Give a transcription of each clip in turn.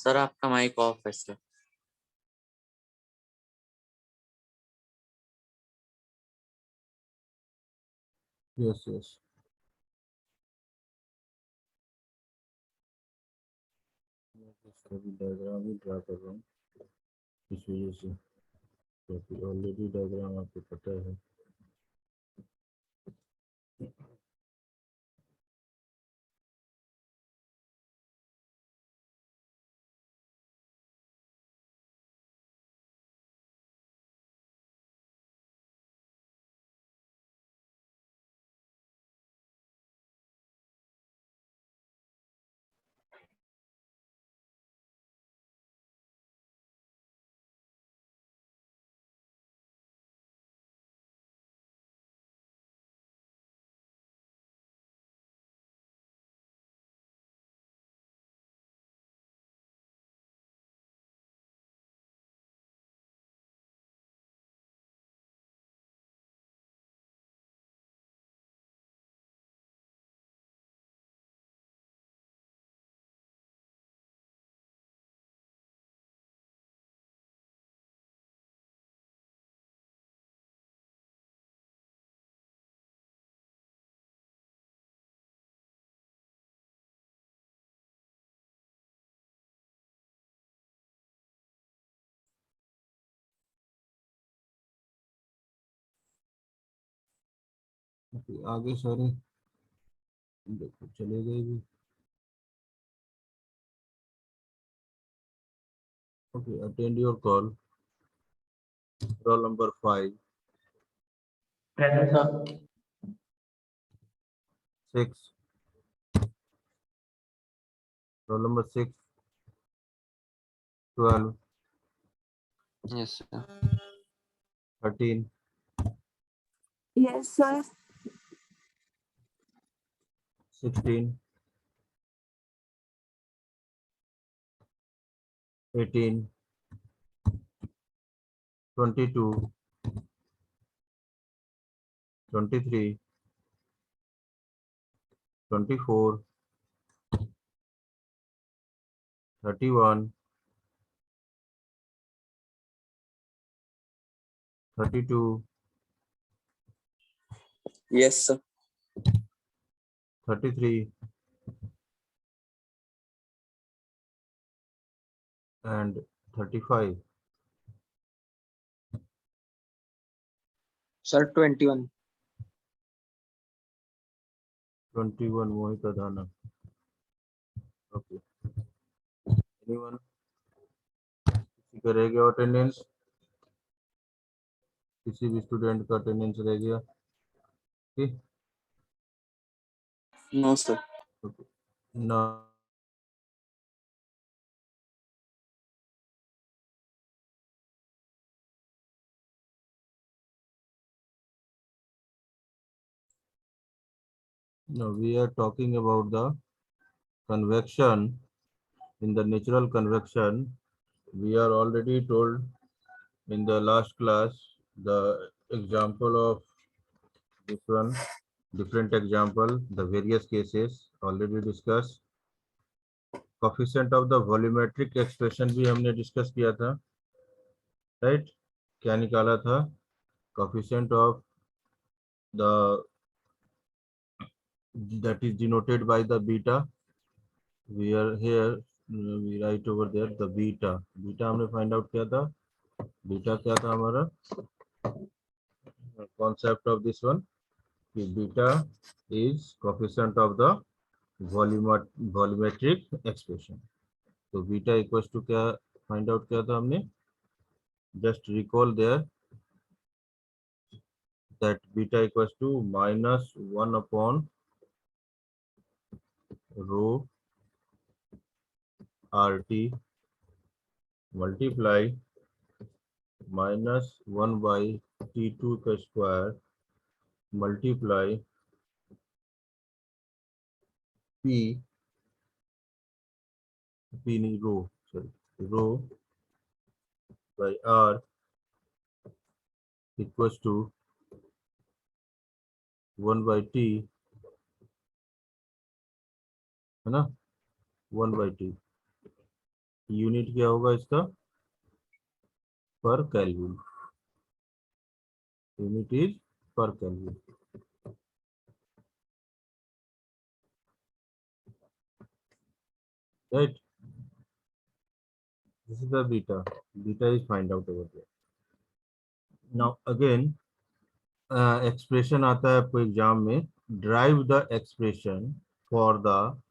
Sir आपका mic off है sir. Yes yes diagram ही draw कर रहा हूँ इस वजह से, क्योंकि ऑलरेडी डायग्राम आपको पता है। आगे सारे देखो चले गए भी। Okay, attend your call. Roll number 5 present sir. 6, roll number 6, 12, yes sir. 13, Yes, sir. 16, 18, 22, 23, 24, 31, 32, yes sir. 33 and 35. Sir 21। 21 Mohit Adhana. Okay, anyone किसी का रह गया अटेंडेंस? किसी भी स्टूडेंट का अटेंडेंस रह गया? ठीक, नो सर। ना no, we are talking about the convection. In the natural convection, we are already told in the last class the example of this one, different example, the various cases already discussed. Coefficient of the volumetric expression भी हमने discuss किया था, right? क्या निकाला था? Coefficient of the that is denoted by the beta. We are here, we write over there the beta. Beta हमने find out किया था. Beta क्या था हमारा? Concept of this one, beta is coefficient of the volumetric expression. तो beta equals to क्या find out किया था हमने? Just recall there that beta equals to -1 upon rho RT multiply -1 by T2 का स्क्वायर multiply P नहीं रो, sorry, row by R equals to 1 by T, है ना? 1 by T unit क्या होगा इसका? पर केल्विन। यूनिट इज पर kelvin. Right, this is the beta is find out over there. Now again expression आता है आपको एग्जाम में, drive the expression for the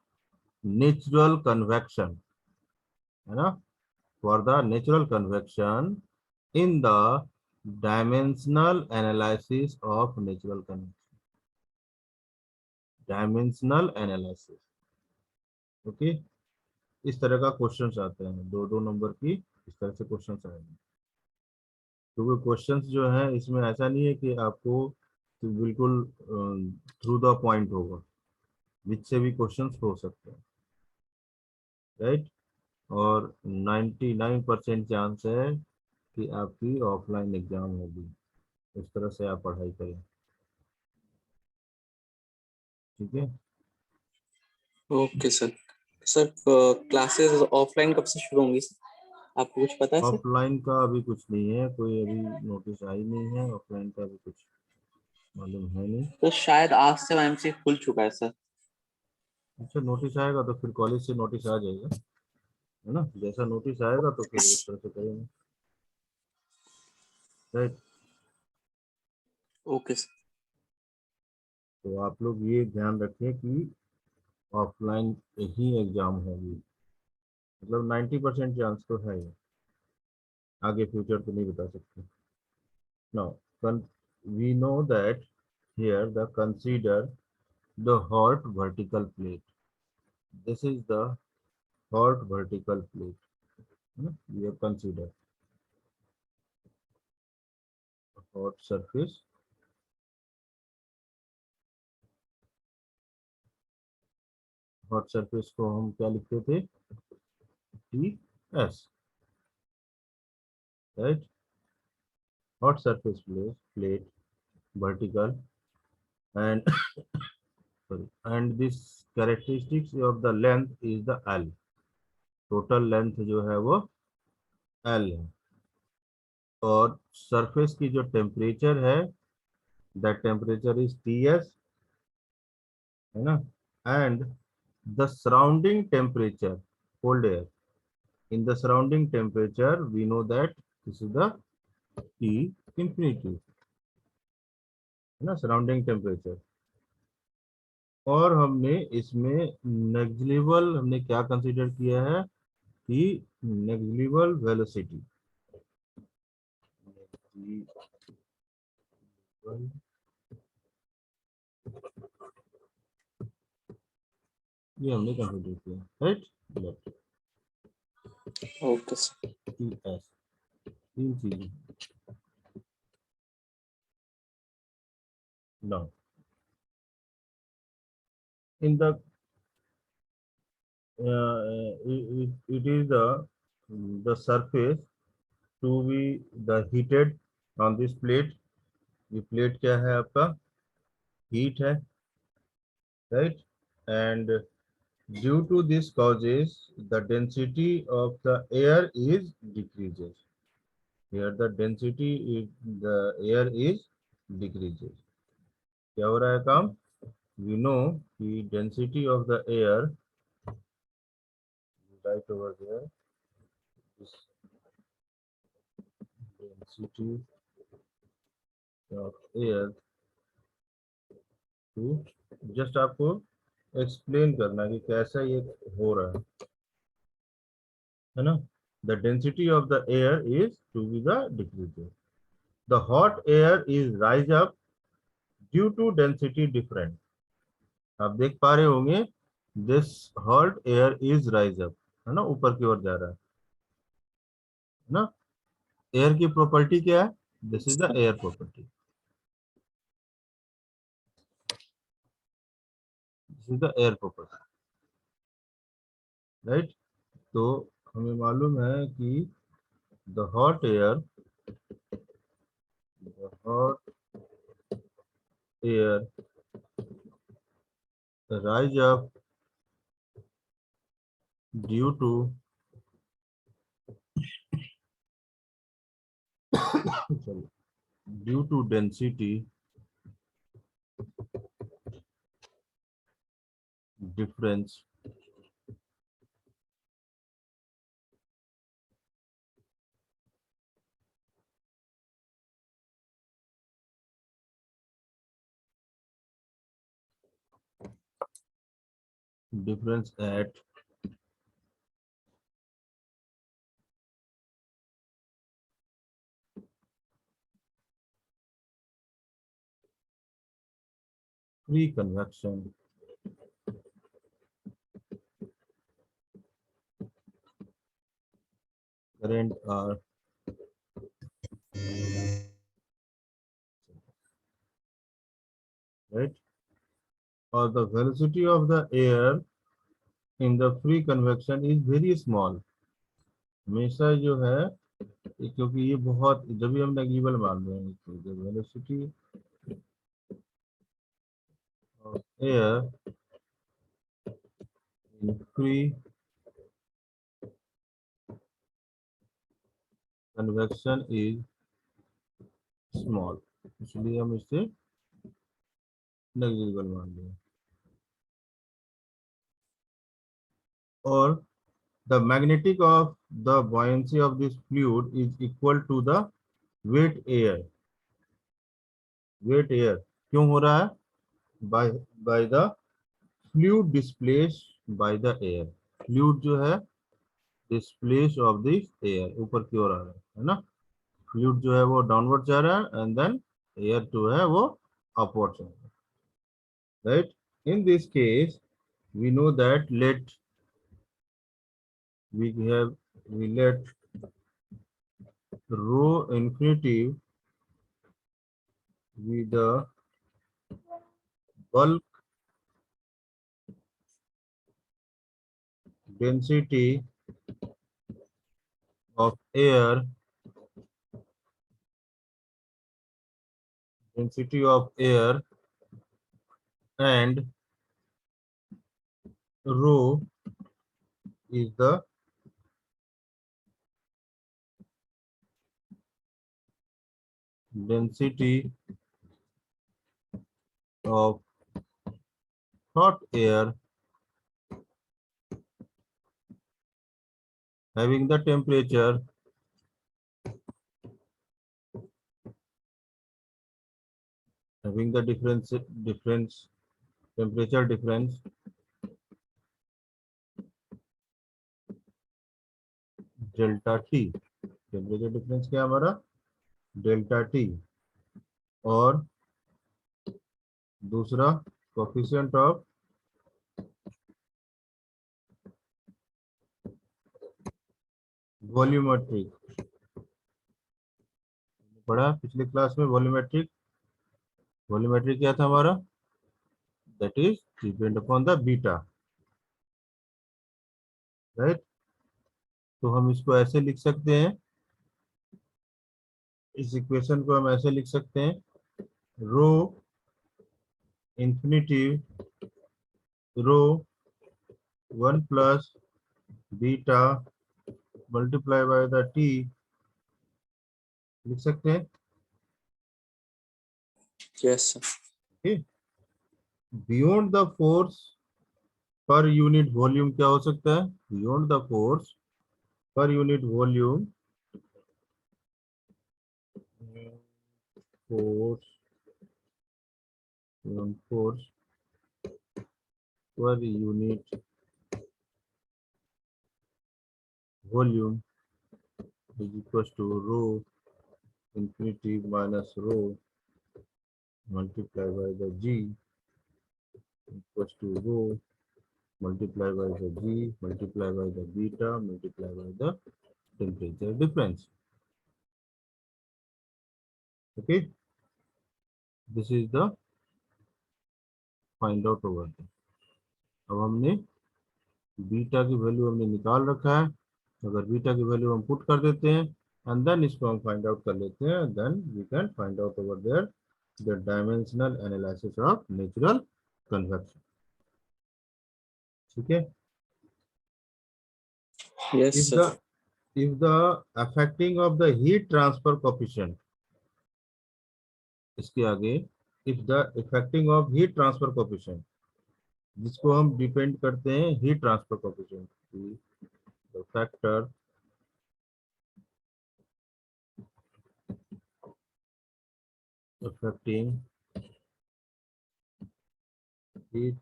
natural convection, है ना, for the natural convection in the dimensional analysis of natural convection. Dimensional analysis, okay. इस तरह का questions आते हैं, 2-2 नंबर की इस तरह से क्वेश्चंस आएंगे। क्योंकि क्वेश्चंस जो है इसमें ऐसा नहीं है कि आपको तो बिल्कुल थ्रू द पॉइंट होगा, विच से भी क्वेश्चंस हो सकते हैं, राइट। और 99% चांस है कि आपकी ऑफलाइन एग्जाम होगी। इस तरह से आप पढ़ाई करें, ठीक है। Okay sir. Sir classes offline कब से शुरू होंगी सर, आपको कुछ पता है सर? ऑफलाइन का अभी कुछ नहीं है, कोई अभी नोटिस आई नहीं है, ऑफलाइन का अभी कुछ मालूम है नहीं। तो शायद आज से एमसी खुल चुका है सर। अच्छा, नोटिस आएगा तो फिर कॉलेज से नोटिस आ जाएगा, है ना। जैसा नोटिस आएगा तो फिर उस तरह से करेंगे, राइट। Okay sir. तो आप लोग ये ध्यान रखें कि ऑफलाइन ही एग्जाम होगी, मतलब 90% चांस तो है ही। आगे फ्यूचर तो नहीं बता सकते। Now, we know that here the consider the hot vertical plate. This is the hot vertical plate. We have considered hot surface. Hot surface को हम क्या लिखते थे? TS, right? Hot surface plate vertical and sorry, and this characteristics of the length is the L. Total length जो है वो L है। और सरफेस की जो टेम्परेचर है, दैट टेम्परेचर इज TS, है ना। And the surrounding temperature, cold air, in the surrounding temperature we know that this is the T infinity, है ना, सराउंडिंग टेम्परेचर। और हमने इसमें नेग्लिजिबल हमने क्या कंसीडर किया है कि नेग्लिजिबल वेलोसिटी, ये हमने कंसीडर किया, राइट। Okay sir. TS, तीन चीजें। Now, in the it is the surface to be the heated on this plate. ये प्लेट क्या है आपका? हीट है, right. And due to this causes the density of the air is decreases. Here the density is the air is decreases. क्या हो रहा है काम? We know कि density of the air, right over there, is density of air too, just आपको explain करना है कि कैसा ये हो रहा है ना। The density of the air is to be the decrease, the hot air is rise up due to density different. आप देख पा रहे होंगे, this hot air is rise up, है ना, ऊपर की ओर जा रहा है ना। एयर की प्रॉपर्टी क्या है? This is the air property, this is the air property, right. तो हमें मालूम है कि the hot air, the hot air rise up due to sorry, due to density difference at free convection current are right, or the velocity of the air in the free convection is very small. हमेशा जो है क्योंकि ये बहुत जब भी हम negligible मान रहे हैं तो the velocity of air in free convection is small, इसलिए हम इसे नेग्लिजिबल मान रहे हैं. और the magnetic of the buoyancy of this fluid is equal to the weight air. weight air क्यों हो रहा है? by the fluid displaced by the air. fluid जो है displaced of the air ऊपर की ओर आ रहा है ना. fluid जो है वो डाउनवर्ड जा रहा है and then air जो है वो अपवर्ड जा रहा है. right, in this case we know that let rho infinitive be the bulk density of air and rho is the density of hot air having the temperature having the temperature difference delta t. Temperature difference क्या है हमारा? Delta T. और दूसरा coefficient of volumetric पढ़ा पिछले class में. Volumetric क्या था हमारा? That is depend upon the beta. Right, तो हम इसको ऐसे लिख सकते हैं, इस इक्वेशन को हम ऐसे लिख सकते हैं, rho infinity rho 1 plus beta multiply by the T लिख सकते हैं. Yes, sir. Okay, buoyant the force per unit volume क्या हो सकता है? Buoyant the force per unit volume force per unit volume is equals to rho infinity minus rho multiplied by the g equals to rho multiplied by the g multiplied by the beta multiplied by the temperature difference. Okay, this is the find out over there. अब हमने beta की value हमने निकाल रखा है. अगर beta की value हम पुट कर देते हैं एंड देन इसको हम फाइंड आउट कर लेते हैं, then we can find out over there the dimensional analysis of natural convection. ठीक है. Yes, if sir. the if the affecting of the heat transfer coefficient, इसके आगे if the affecting of heat transfer coefficient, जिसको हम depend करते हैं heat transfer coefficient, the factor affecting heat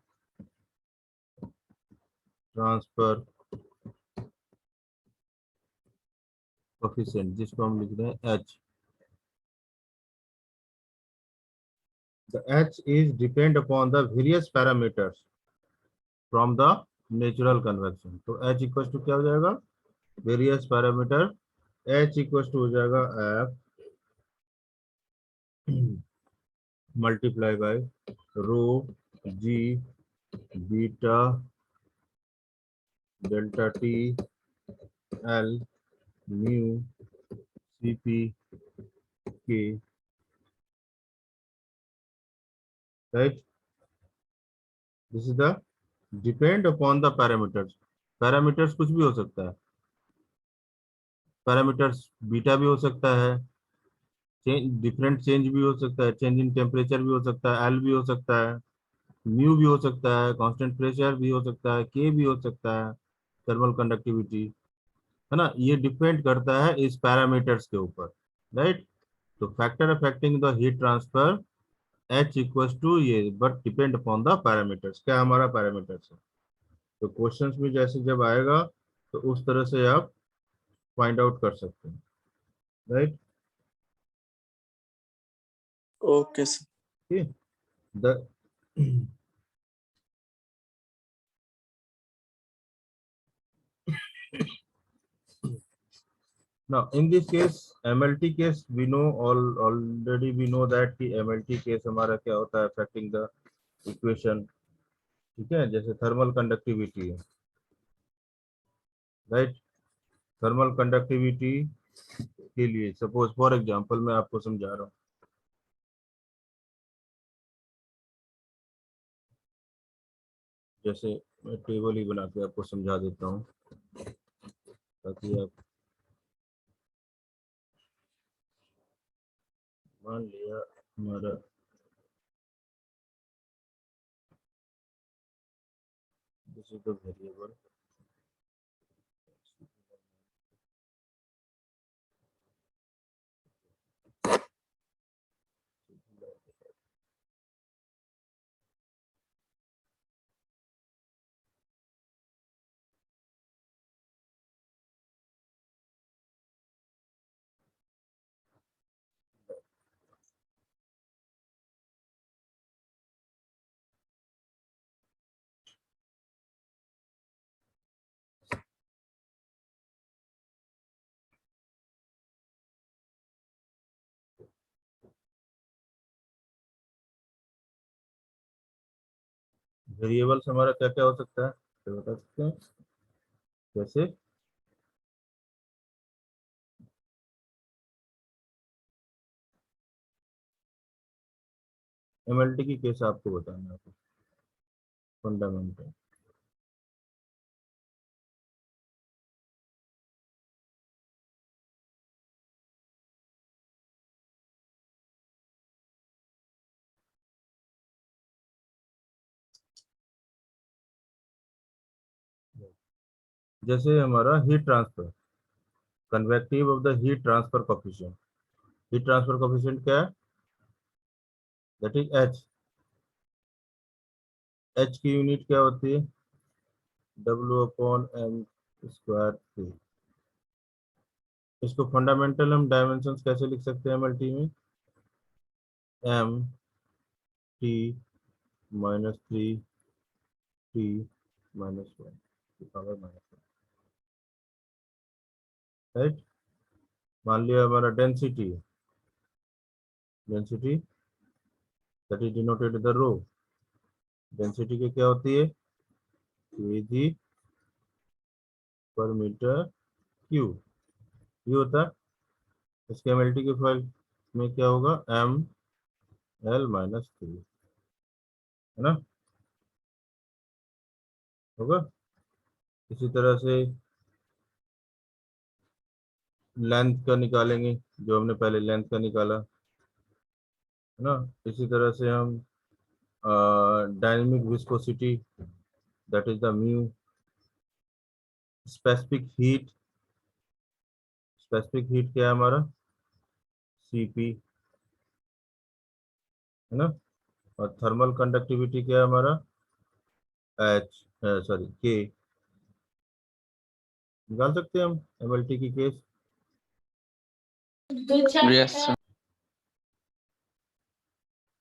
transfer coefficient, जिसको हम लिख रहे हैं H. The H is depend upon the various parameters from the natural convection. तो H इक्वल टू क्या हो जाएगा, various parameter, H equal to हो जाएगा F multiply by rho G beta delta T L mu C P K, right. This is the depend upon the parameters. Parameters कुछ भी हो सकता है, पैरामीटर्स बीटा भी हो सकता है, डिफरेंट चेंज भी हो सकता है, चेंज इन टेम्परेचर भी हो सकता है, एल भी हो सकता है, म्यू भी हो सकता है, कांस्टेंट प्रेशर भी हो सकता है, के भी हो सकता है, थर्मल कंडक्टिविटी, है ना. ये डिपेंड करता है इस पैरामीटर्स के ऊपर, राइट. तो factor affecting the heat transfer H equals to ये, but depend upon the parameters. क्या हमारा पैरामीटर्स है, तो क्वेश्चंस में जैसे जब आएगा तो उस तरह से आप फाइंड आउट कर सकते हैं, राइट. Okay sir. ठीक. The now in this case MLT case we know already we know that कि MLT case हमारा क्या होता है, affecting the equation. ठीक है, जैसे थर्मल कंडक्टिविटी है, राइट. थर्मल कंडक्टिविटी के लिए सपोज फॉर एग्जांपल मैं आपको समझा रहा हूँ, जैसे मैं टेबल ही बना के आपको समझा देता हूँ ताकि आप, मान लिया हमारा this is the variable, variables हमारा क्या क्या हो सकता है, तो बता सकते हैं जैसे MLT की केस आपको बताना है, फंडामेंटल. जैसे हमारा heat transfer, convective of the heat transfer coefficient. Heat transfer coefficient क्या है, दैट इज एच. एच की यूनिट क्या होती है, W upon M square T. इसको फंडामेंटल हम डायमेंशंस कैसे लिख सकते हैं एमएलटी में, M T minus three T minus one power minus, right. मान लिया हमारा density, density that is denoted the rho. Density की क्या होती है, केजी पर मीटर क्यूब, ये होता है. इसके एमएलटी के फाइल में क्या होगा, एम एल माइनस थ्री, है ना, होगा. इसी तरह से लेंथ का निकालेंगे, जो हमने पहले लेंथ का निकाला है ना। इसी तरह से हम dynamic viscosity, that is the mu. Specific heat, specific heat क्या है हमारा, सीपी, है ना। और थर्मल कंडक्टिविटी क्या है हमारा, एच, सॉरी के। निकाल सकते हैं हम एमएलटी की केस, यस सर।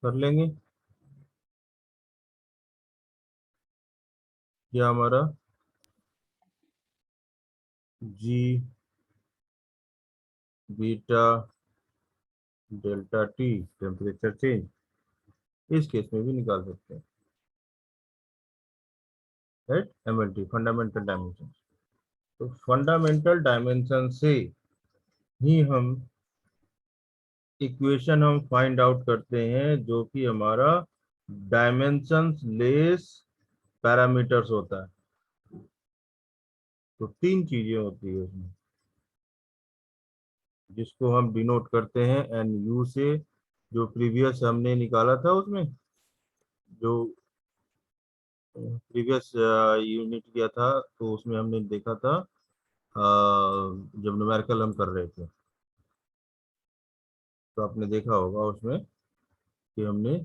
कर लेंगे। क्या हमारा G beta delta T temperature change, इस केस में भी निकाल सकते हैं, राइट। MLT fundamental dimension. तो फंडामेंटल डायमेंशन से ही हम इक्वेशन हम फाइंड आउट करते हैं, जो कि हमारा डायमेंशंस लेस पैरामीटर्स होता है। तो तीन चीजें होती है उसमें, जिसको हम डिनोट करते हैं एन यू से। जो प्रीवियस हमने निकाला था, उसमें जो प्रीवियस यूनिट किया था, तो उसमें हमने देखा था जब न्यूमेरिकल हम कर रहे थे, तो आपने देखा होगा उसमें कि हमने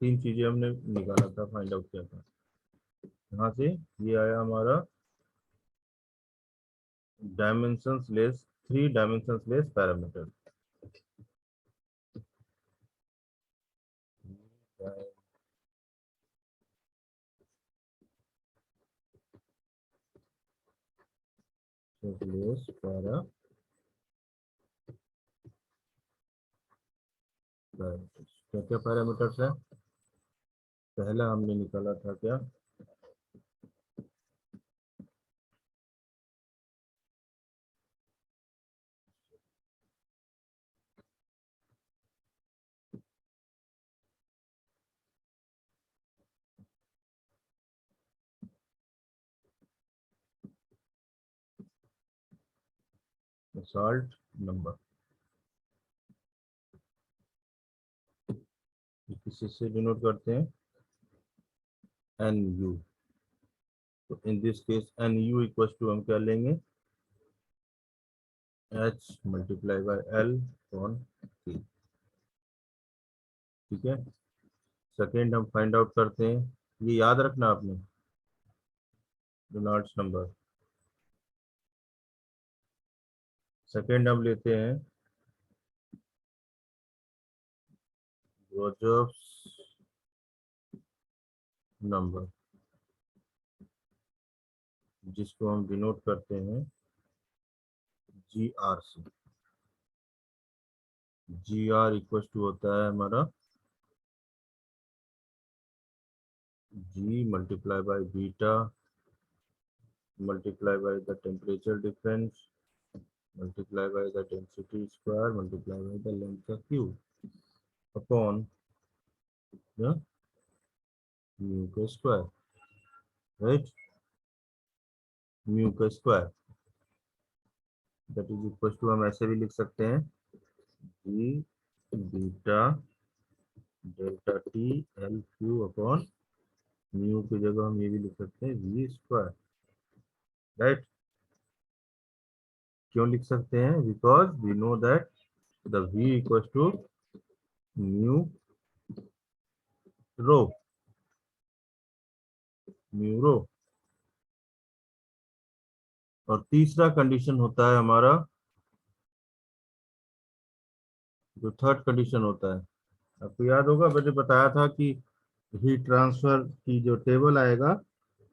तीन चीजें हमने निकाला था, फाइंड आउट किया था। यहाँ से ये आया हमारा dimensions less, three dimensions less parameter. Less para क्या क्या पैरामीटर्स है, पहला हमने निकाला था क्या, साल्ट नंबर, किसी से डिनोट करते हैं एन यू। तो in this case N U equal to हम क्या लेंगे, H multiply by L on T, ठीक है। सेकेंड हम फाइंड आउट करते हैं, ये याद रखना आपने, रेनॉल्ड्स नंबर। सेकेंड हम लेते हैं रोजर्स नंबर, जिसको हम डिनोट करते हैं जी आर से। जी आर इक्वल टू होता है हमारा G multiply by beta multiply by the temperature difference multiply by the density square multiply by the length का क्यूब अपॉन द म्यू का स्क्वायर, राइट। म्यू का square that is equal to, हम ऐसे भी लिख सकते हैं G beta delta T L cube upon mu की जगह हम ये भी लिख सकते हैं वी स्क्वायर, राइट। क्यों लिख सकते हैं, because we know that the v equal to mu rho, mu rho. और तीसरा कंडीशन होता है हमारा, जो थर्ड कंडीशन होता है, आपको याद होगा मैंने बताया था कि हीट ट्रांसफर की जो टेबल आएगा,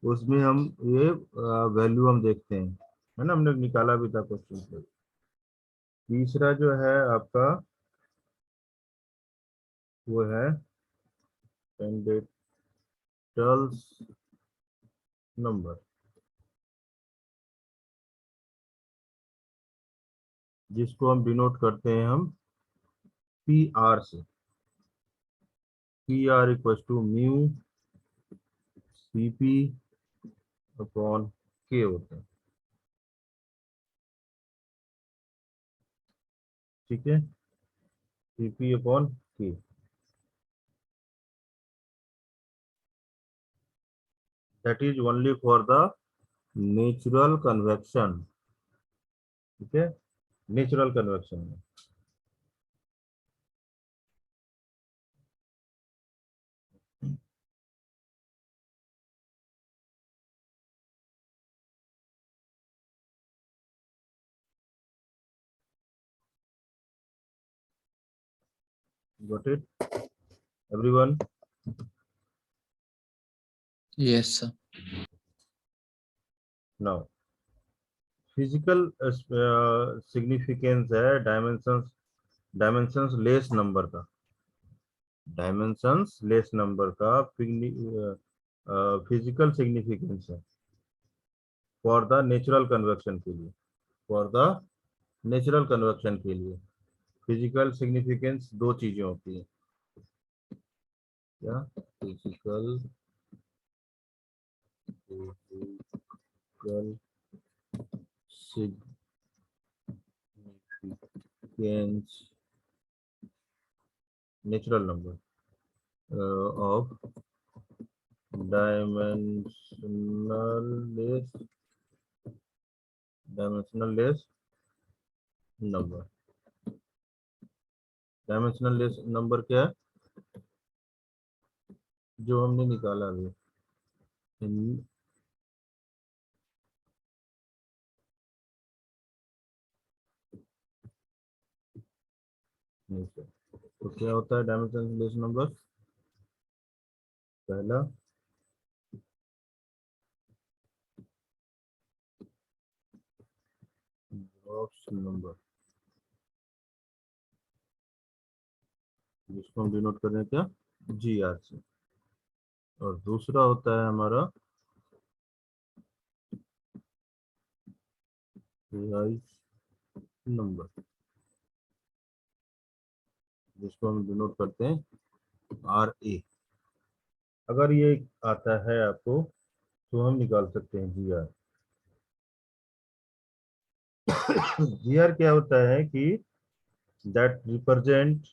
उसमें हम ये वैल्यू हम देखते हैं, है ना, हमने निकाला भी था क्वेश्चन से। तीसरा जो है आपका वो है पेंडेटल्स नंबर, जिसको हम डिनोट करते हैं हम पी आर से। P R equal to mu C P upon K होता है। ठीक है, Cp अपॉन K। That is only for the natural convection, ठीक है, नेचुरल कन्वेक्शन में। Got it, everyone? Yes, sir. Now physical significance है डायमेंशंस लेस नंबर का, डायमेंशंस लेस नंबर का फिजिकल सिग्निफिकेंस है फॉर द नेचुरल कन्वेक्शन के लिए, फॉर द नेचुरल कन्वेक्शन के लिए फिजिकल सिग्निफिकेंस दो चीजें होती है, क्या, physical significance natural number of dimensionless number। Dimensionless number क्या है, जो हमने निकाला अभी, तो क्या होता है डायमेंशनलेस नंबर, पहला ग्रॉस नंबर, जिसको हम डिनोट कर रहे हैं क्या, GR से, और दूसरा होता है हमारा राइज नंबर, जिसको हम डिनोट करते हैं RA। अगर ये आता है आपको तो हम निकाल सकते हैं GR। GR क्या होता है कि that represent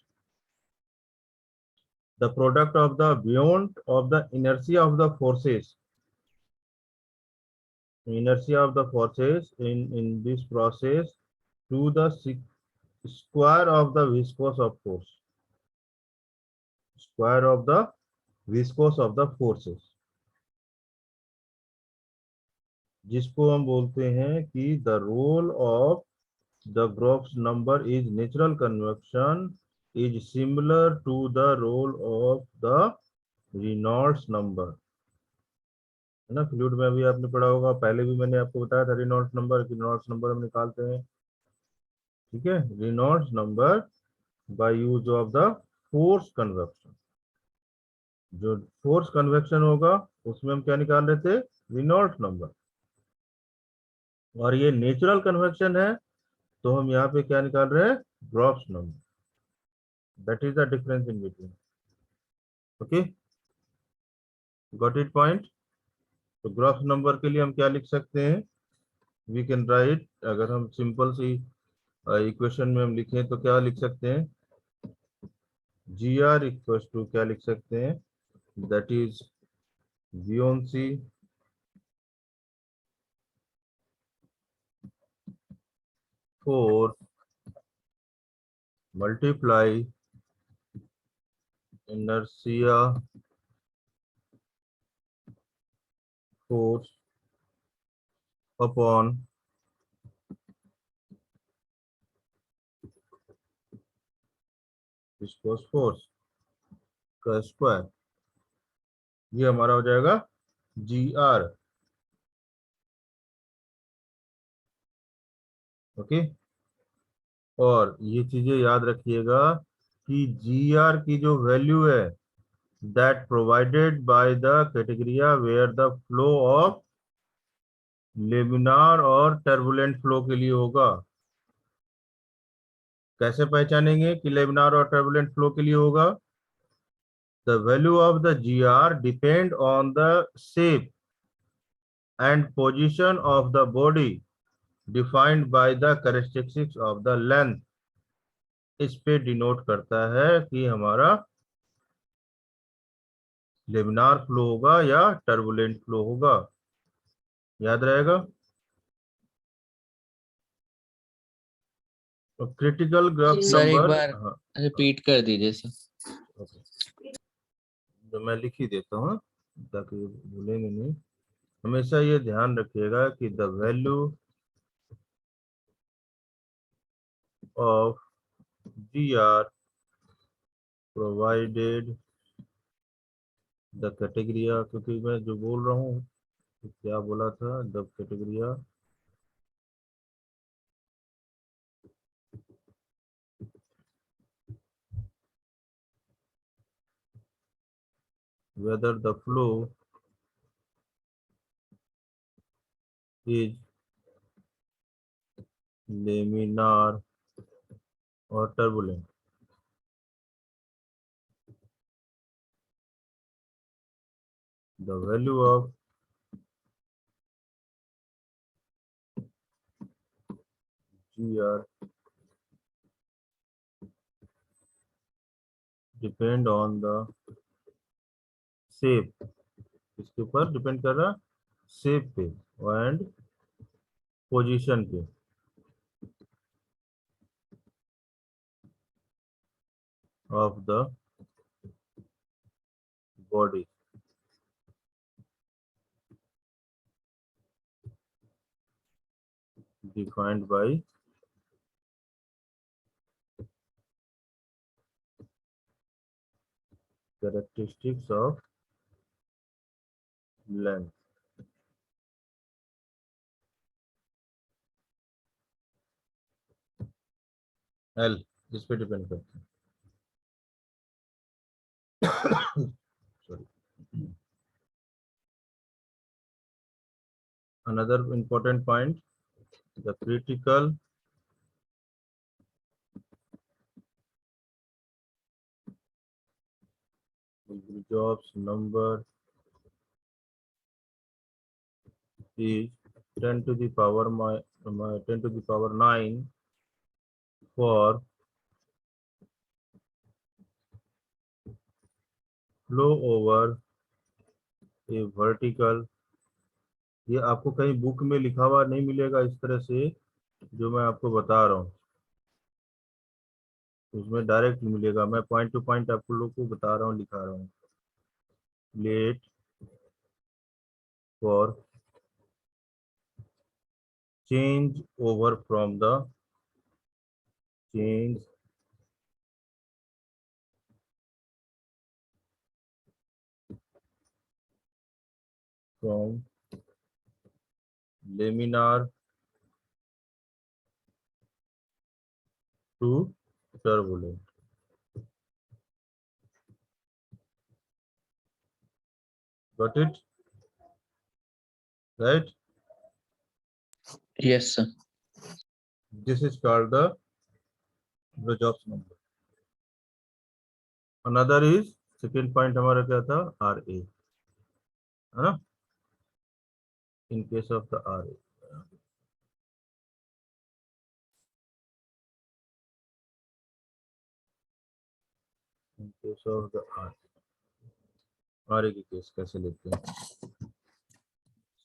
the product of the beyond of the inertia of the forces, inertia of the forces in this process to the square of the viscous of force, square of the viscous of the forces, जिसको हम बोलते हैं कि the role of the Groves number is natural convection is similar to the role of the Reynolds number, है ना। Fluid में भी आपने पढ़ा होगा, पहले भी मैंने आपको बताया था रेनॉल्ड्स नंबर हम निकालते हैं, ठीक है, Reynolds number by use of the force convection. जो फोर्स कन्वेक्शन होगा उसमें हम क्या निकाल रहे थे, रेनॉल्ड्स नंबर, और ये नेचुरल कन्वेक्शन है तो हम यहाँ पे क्या निकाल रहे हैं, Grashof number. That is the difference in between. Okay, got it point. तो ग्रॉव्स नंबर के लिए हम क्या लिख सकते हैं, वी कैन राइट, अगर हम सिंपल सी इक्वेशन में हम लिखें तो क्या लिख सकते हैं, GR इक्वल टू क्या लिख सकते हैं, that is V/C force multiply inertia force upon viscous force का स्क्वायर, ये हमारा हो जाएगा GR। ओके, और ये चीजें याद रखिएगा कि GR की जो वैल्यू है that provided by the criteria where the flow of laminar और टर्बुलेंट फ्लो के लिए होगा। कैसे पहचानेंगे कि लेमिनार और टर्बुलेंट फ्लो के लिए होगा, the value of the GR depend on the shape and position of the body defined by the characteristics of the length इस पे डिनोट करता है कि हमारा लेमिनार फ्लो होगा या टर्बुलेंट फ्लो होगा। याद रहेगा। तो क्रिटिकल ग्राफ सर एक नंबर, बार हाँ रिपीट कर दीजिए सर। ओके, तो मैं लिख ही देता हूँ ताकि भूलेंगे नहीं। हमेशा ये ध्यान रखिएगा कि the value of G R provided the criteria, क्योंकि मैं जो बोल रहा हूँ क्या बोला था, the criteria whether the flow is laminar or turbulent. The value of GR depend on the shape, इसके ऊपर डिपेंड कर रहा शेप पे एंड पोजीशन पे of the body defined by characteristics of length. L इस पे डिपेंड करता है। Sorry. Another important point, the critical jobs number is 10 to the power 10 to the power 9 for flow over a vertical। ये आपको कहीं book में लिखा हुआ नहीं मिलेगा इस तरह से, जो मैं आपको बता रहा हूँ उसमें डायरेक्ट मिलेगा। मैं पॉइंट टू पॉइंट आपको लोग को बता रहा हूँ, लिखा रहा हूँ। Let for change over from the change from laminar to turbulent. Got it right. Yes sir. This is called the Rajob's number। Another is second point हमारा क्या था, आर ए, है ना। In case of the R A, in case of the R A की case कैसे लेते हैं,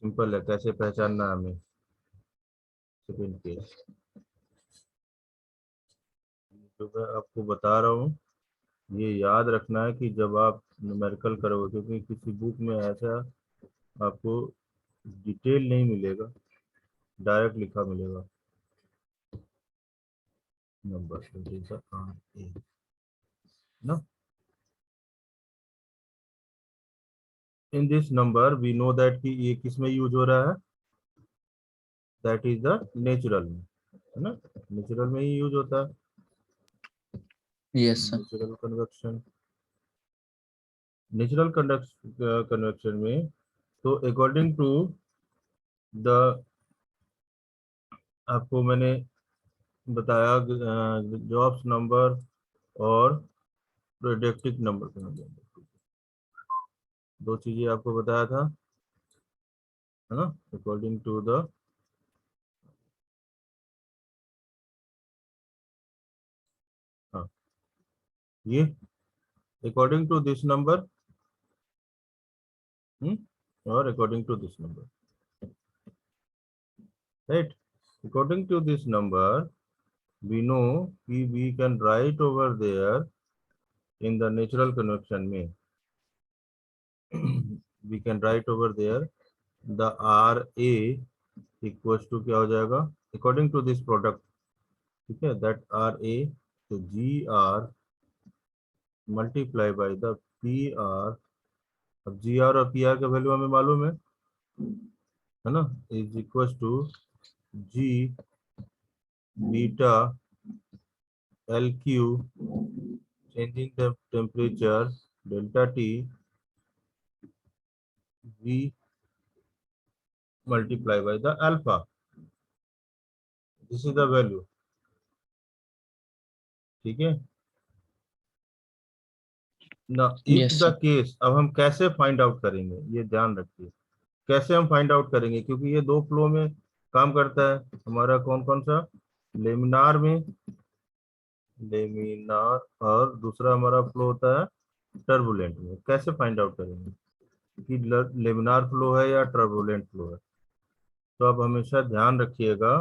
simple है, कैसे पहचानना है हमें। सेकेंड केस जो मैं आपको बता रहा हूँ, ये याद रखना है कि जब आप न्यूमेरिकल करोगे, क्योंकि किसी बुक में ऐसा आपको डिटेल नहीं मिलेगा, डायरेक्ट लिखा मिलेगा नंबर ना। In this number we know that कि ये किस में यूज हो रहा है, दैट इज द नेचुरल में, है ना। नेचुरल में ही यूज होता है, yes sir. Natural convection. Natural convection में तो अकॉर्डिंग टू द, आपको मैंने बताया जॉब्स नंबर और प्रेडिक्टेड नंबर, दो चीजें आपको बताया था, है ना। अकॉर्डिंग टू द ये अकॉर्डिंग टू दिस नंबर और according to this number, right? According to this number we know we can write over there in the natural convection में we can write over there the RA equals to क्या हो जाएगा according to this product, ठीक है, that RA, तो GR multiply by the PR, अब GR और PR का वैल्यू हमें मालूम है ना, is equals to G beta LQ changing the temperature delta T V multiply by the alpha. This is the value, ठीक है ना। If Yes, the sir. Case, अब हम कैसे फाइंड आउट करेंगे ये ध्यान रखिए, कैसे हम फाइंड आउट करेंगे, क्योंकि ये दो फ्लो में काम करता है हमारा, कौन कौन सा, लेमिनार में, लेमिनार, और दूसरा हमारा फ्लो होता है टर्बुलेंट में। कैसे फाइंड आउट करेंगे कि लेमिनार फ्लो है या टर्बुलेंट फ्लो है? तो आप हमेशा ध्यान रखिएगा,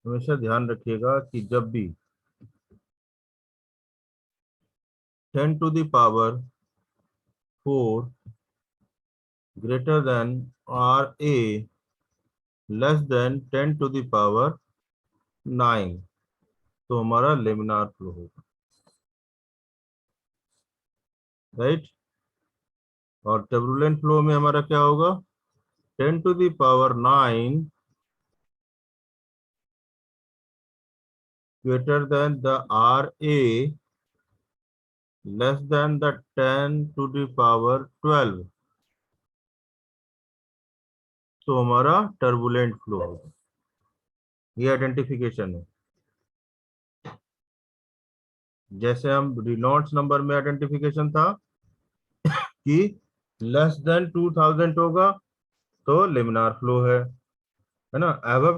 हमेशा ध्यान रखिएगा कि जब भी 10 to the power 4 greater than RA less than 10 to the power 9, तो हमारा लेमिनार फ्लो होगा, राइट? और टर्बुलेंट फ्लो में हमारा क्या होगा, 10 to the power 9 greater than the RA less than the 10 to the power 12, तो हमारा टर्बुलेंट फ्लो होगा। ये आइडेंटिफिकेशन है, जैसे हम रिनॉल्ड्स नंबर में आइडेंटिफिकेशन था कि लेस देन 2000 होगा तो लेमिनार फ्लो है ना। अब